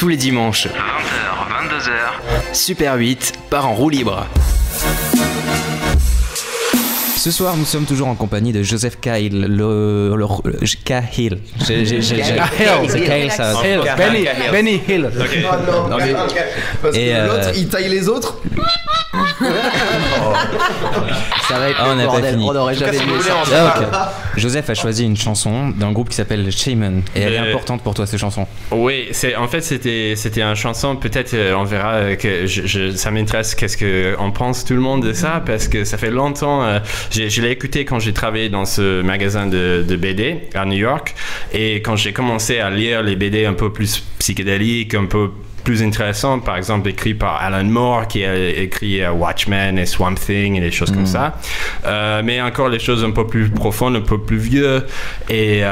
tous les dimanches. 20h, 22h. Super 8 part en roue libre. Ce soir, nous sommes toujours en compagnie de Joseph Cahill, Cahill. C'est Cahill, ça. Benny Hill. Okay. Oh non, parce que l'autre, il taille les autres. Ça va être le bordel, on n'aurait jamais vu ça. Joseph a choisi une chanson d'un groupe qui s'appelle Shaman, et elle est importante pour toi, cette chanson. Oui, en fait c'était une chanson, peut-être on verra que ça m'intéresse qu'est-ce qu'on pense tout le monde de ça, parce que ça fait longtemps, je l'ai écouté quand j'ai travaillé dans ce magasin de BD à New York, et quand j'ai commencé à lire les BD un peu plus psychédéliques, un peu plus intéressant, par exemple écrit par Alan Moore qui a écrit Watchmen et Swamp Thing et des choses comme ça, mais encore les choses un peu plus profondes, un peu plus vieux, et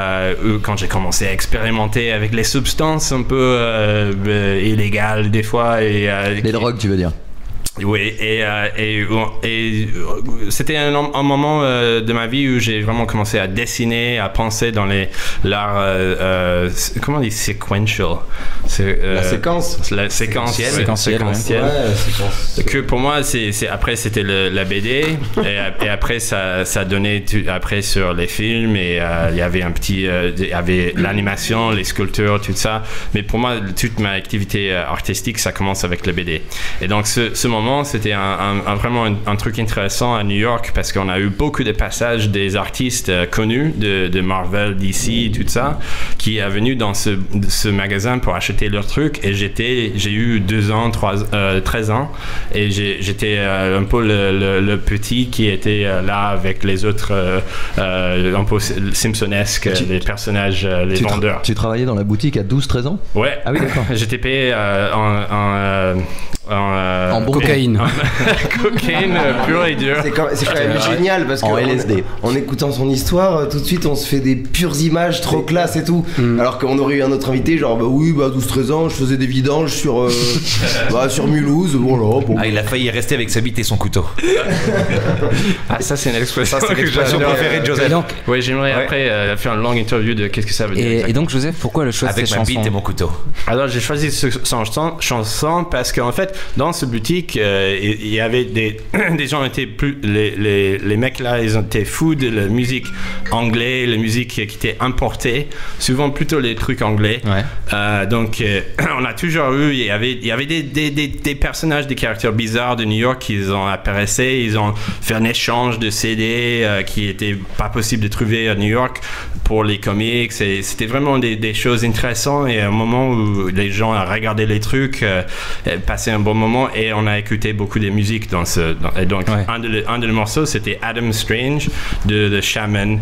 quand j'ai commencé à expérimenter avec les substances un peu illégales des fois, et les drogues, tu veux dire? Oui, et c'était un moment de ma vie où j'ai vraiment commencé à dessiner, à penser dans l'art, comment on dit, sequential. La séquence. La séquence. Séquentielle. Ouais, que pour moi, après c'était la BD, et après ça donnait après sur les films, et il y avait il y avait l'animation, les sculptures, tout ça. Mais pour moi, toute ma activité artistique, ça commence avec la BD. Et donc ce moment, c'était vraiment un truc intéressant à New York, parce qu'on a eu beaucoup de passages des artistes connus de Marvel, DC, tout ça, qui est venu dans ce magasin pour acheter leurs trucs, et j'ai eu 13 ans, et j'étais un peu le petit qui était là avec les autres un peu simpsonesques, les personnages, les vendeurs. Tu travaillais dans la boutique à 12-13 ans? Ouais. Ah oui, d'accord. J'étais payé en cocaïne. Cocaïne pure et dure. C'est quand même génial, parce en que LSD. en écoutant son histoire, tout de suite on se fait des pures images trop classe et tout. Alors qu'on aurait eu un autre invité, genre 12-13 ans, je faisais des vidanges sur Mulhouse, voilà. Bon. Ah, il a failli rester avec sa bite et son couteau. Ah, ça c'est une expression, préférée de Joseph. Oui, j'aimerais après faire une longue interview de qu'est-ce que ça veut dire. Et donc Joseph, pourquoi le choix de cette chanson? Avec ma bite et mon couteau. Alors j'ai choisi cette chanson parce qu'en fait dans ce boutique il y avait des gens étaient plus les mecs là, ils étaient fous de la musique anglaise, la musique qui était importée, souvent plutôt les trucs anglais. Donc on a toujours eu, il y avait des personnages, des caractères bizarres de New York qui ont apparaissé, ils ont fait un échange de CD qui était pas possible de trouver à New York pour les comics, et c'était vraiment des choses intéressantes, et à un moment où les gens ont regardé les trucs, passaient un bon moment, et on a écouté beaucoup de musique et donc un des morceaux c'était Adam Strange de The Shaman,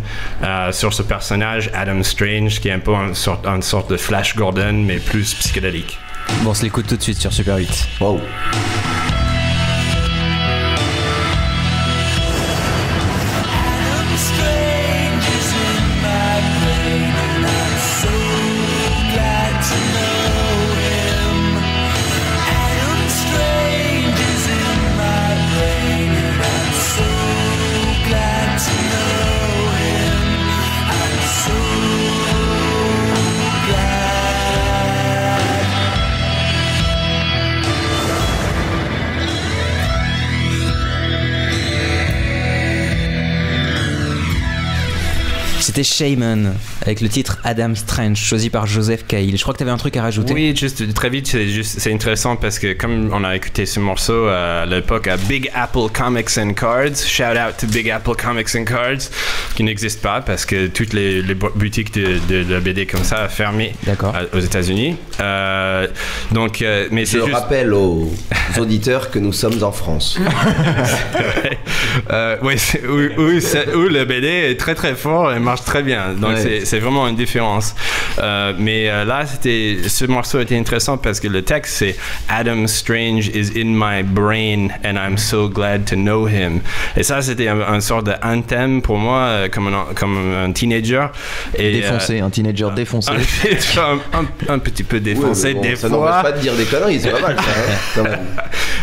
sur ce personnage Adam Strange qui est un peu une sorte de Flash Gordon mais plus psychédélique. Bon, on se l'écoute tout de suite sur Super 8. Wow. C'était Shaman avec le titre Adam Strange, choisi par Joseph Cahill. Je crois que tu avais un truc à rajouter. Oui, juste très vite, c'est intéressant parce que comme on a écouté ce morceau à l'époque à Big Apple Comics and Cards, shout out to Big Apple Comics and Cards, qui n'existe pas parce que toutes les boutiques de la BD comme ça a fermé aux États-Unis. Mais je rappelle aux auditeurs que nous sommes en France. Oui, où le BD est très très fort et marche très bien. Donc c'est vraiment une différence. Mais là, ce morceau était intéressant parce que le texte c'est Adam Strange is in my brain and I'm so glad to know him. Et ça, c'était un sort d'anthem pour moi, comme un teenager. Et, défoncé, un teenager défoncé. un petit peu défoncé des fois. Ça n'empêche pas de dire des conneries, c'est pas mal ça. Hein,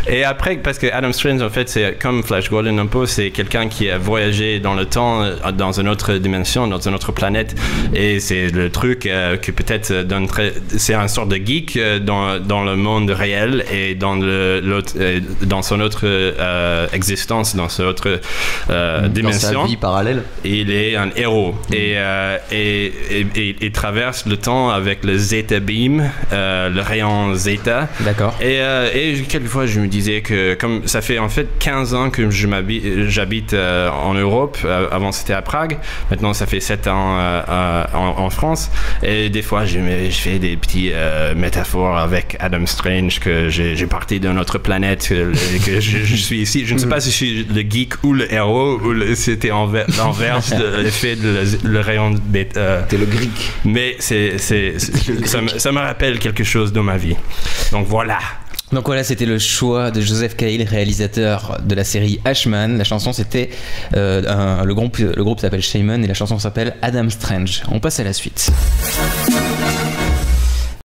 et après, parce que Adam Strange, en fait, c'est comme Flash Gordon un peu, c'est quelqu'un qui a voyagé dans le temps, dans une autre dimension, dans une autre planète. Et c'est le truc que peut-être c'est un sort de geek dans le monde réel et dans son autre existence, dans cette autre dimension. Dans sa vie parallèle. Il est un héros et il traverse le temps avec le Zeta Beam, le rayon Zeta. D'accord. Et quelquefois je me disais que comme ça fait en fait 15 ans que j'habite en Europe, avant c'était à Prague, maintenant ça fait 7 ans en France, et des fois je fais des petits métaphores avec Adam Strange, que j'ai parti d'une autre planète, que je suis ici, je ne sais pas si je suis le geek ou le héros, ou c'était l'inverse de l'effet de le rayon bêta. T'es le Greek. Mais ça me rappelle quelque chose dans ma vie. Donc voilà. Donc voilà, c'était le choix de Joseph Cahill, réalisateur de la série Ashman. La chanson c'était le groupe s'appelle Shaman et la chanson s'appelle Adam Strange. On passe à la suite.